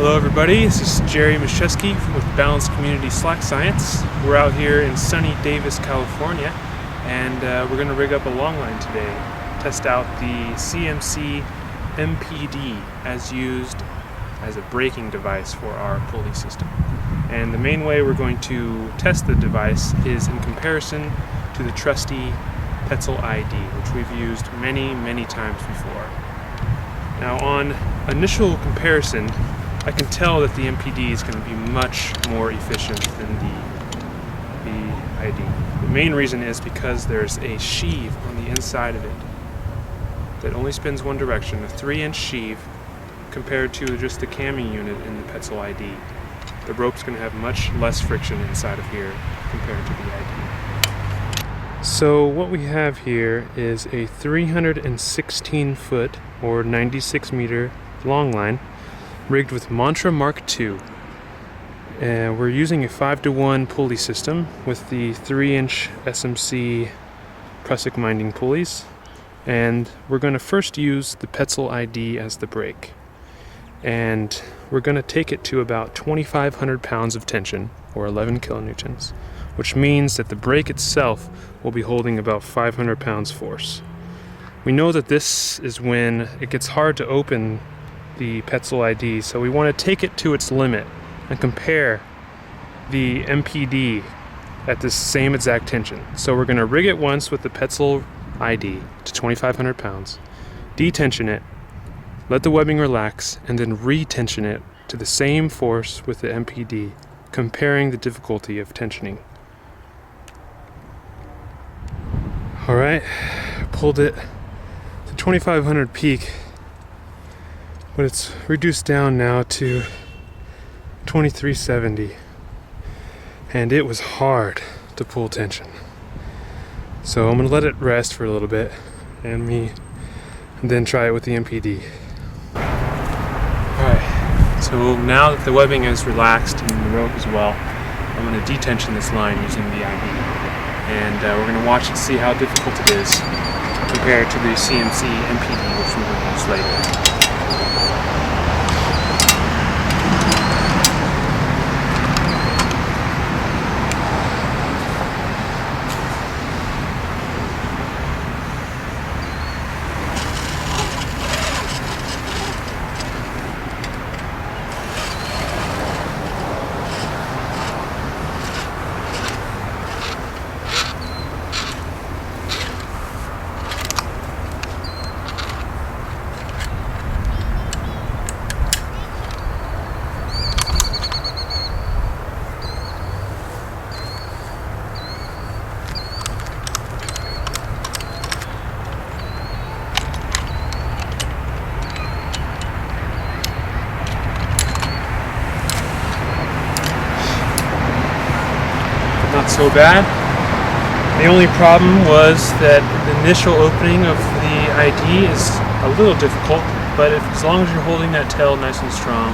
Hello everybody, this is Jerry Mishesky with Balanced Community Slack Science. We're out here in sunny Davis, California, and we're going to rig up a long line today. Test out the CMC MPD as used as a braking device for our pulley system. And the main way we're going to test the device is in comparison to the trusty Petzl ID, which we've used many times before. Now on initial comparison, I can tell that the MPD is going to be much more efficient than the ID. The main reason is because there's a sheave on the inside of it that only spins one direction, a 3-inch sheave, compared to just the camming unit in the Petzl ID. The rope's going to have much less friction inside of here compared to the ID. So what we have here is a 316 foot or 96 meter long line rigged with Mantra Mark II. And we're using a 5-to-1 pulley system with the 3-inch SMC prusik minding pulleys. And we're going to first use the Petzl ID as the brake. And we're going to take it to about 2,500 pounds of tension, or 11 kilonewtons, which means that the brake itself will be holding about 500 pounds force. We know that this is when it gets hard to open the Petzl ID, so we want to take it to its limit and compare the MPD at the same exact tension. So we're going to rig it once with the Petzl ID to 2,500 pounds, detension it, let the webbing relax, and then retension it to the same force with the MPD, comparing the difficulty of tensioning. Alright, pulled it to 2,500 peak, but it's reduced down now to 2370, and it was hard to pull tension. So I'm going to let it rest for a little bit and then try it with the MPD. Alright, so now that the webbing is relaxed and the rope as well, I'm going to detension this line using the ID. And we're going to watch and see how difficult it is compared to the CMC MPD, which we will use later. Not so bad. The only problem was that the initial opening of the ID is a little difficult, but as long as you're holding that tail nice and strong,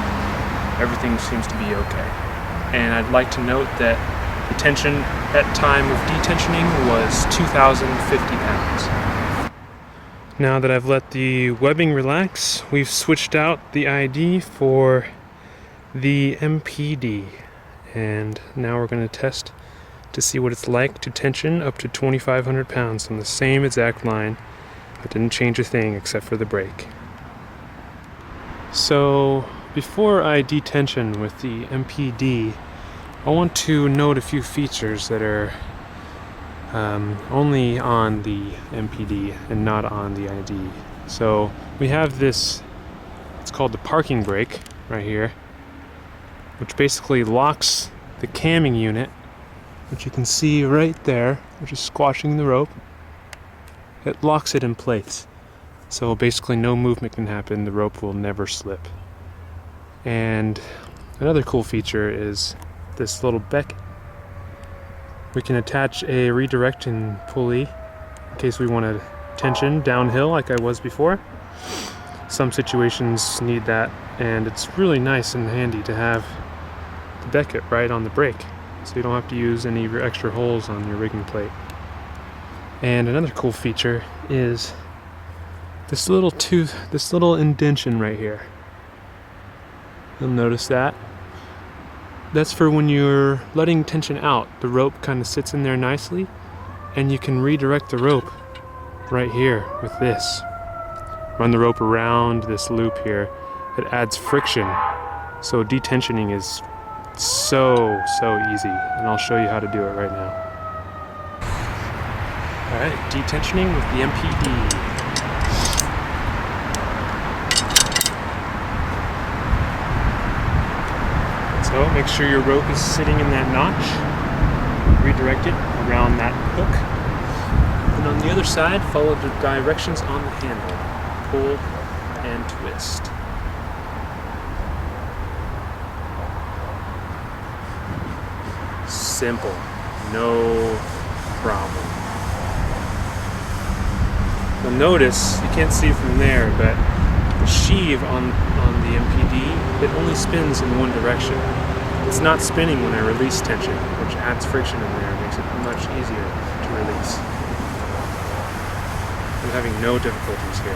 everything seems to be okay. And I'd like to note that the tension at time of detensioning was 2,050 pounds. Now that I've let the webbing relax, we've switched out the ID for the MPD, and now we're going to test to see what it's like to tension up to 2,500 pounds on the same exact line. I didn't change a thing except for the brake. So before I detension with the MPD, I want to note a few features that are only on the MPD and not on the ID. So we have this, it's called the parking brake right here, which basically locks the camming unit, which you can see right there, which is squashing the rope. It locks it in place. So basically no movement can happen, the rope will never slip. And another cool feature is this little beck. We can attach a redirecting pulley in case we want to tension downhill like I was before. Some situations need that, and it's really nice and handy to have the becket right on the brake, so you don't have to use any of your extra holes on your rigging plate. And another cool feature is this little indentation right here. You'll notice that. That's for when you're letting tension out. The rope kind of sits in there nicely, and you can redirect the rope right here with this. Run the rope around this loop here. It adds friction, so detensioning is so easy, and I'll show you how to do it right now. Alright, detensioning with the MPD. So make sure your rope is sitting in that notch. Redirect it around that hook. And on the other side, follow the directions on the handle. Pull and twist. Simple, no problem. You'll notice, you can't see from there, but the sheave on the MPD, it only spins in one direction. It's not spinning when I release tension, which adds friction in there and makes it much easier to release. I'm having no difficulties here.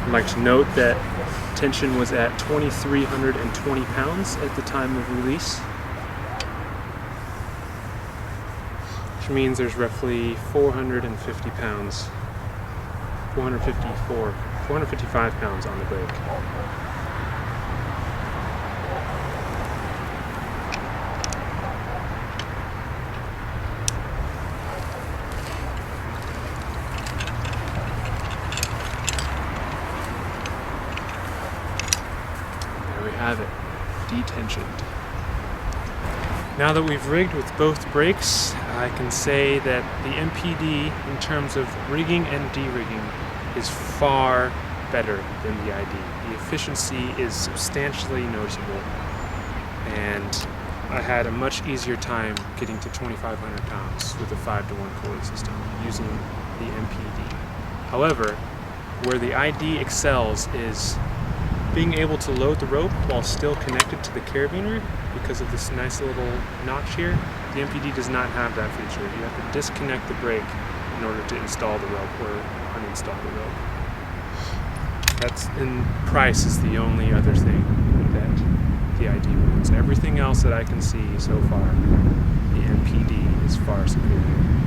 I'd like to note that tension was at 2,320 pounds at the time of release, which means there's roughly 450 pounds, 455 pounds on the brake. There we have it, detensioned. Now that we've rigged with both brakes, I can say that the MPD, in terms of rigging and de-rigging, is far better than the ID. The efficiency is substantially noticeable, and I had a much easier time getting to 2,500 pounds with a 5-to-1 Pulley system using the MPD. However, where the ID excels is being able to load the rope while still connected to the carabiner because of this nice little notch here. The MPD does not have that feature. You have to disconnect the brake in order to install the rope or uninstall the rope. That's, in price, is the only other thing that the ID wins. Everything else that I can see so far, the MPD is far superior.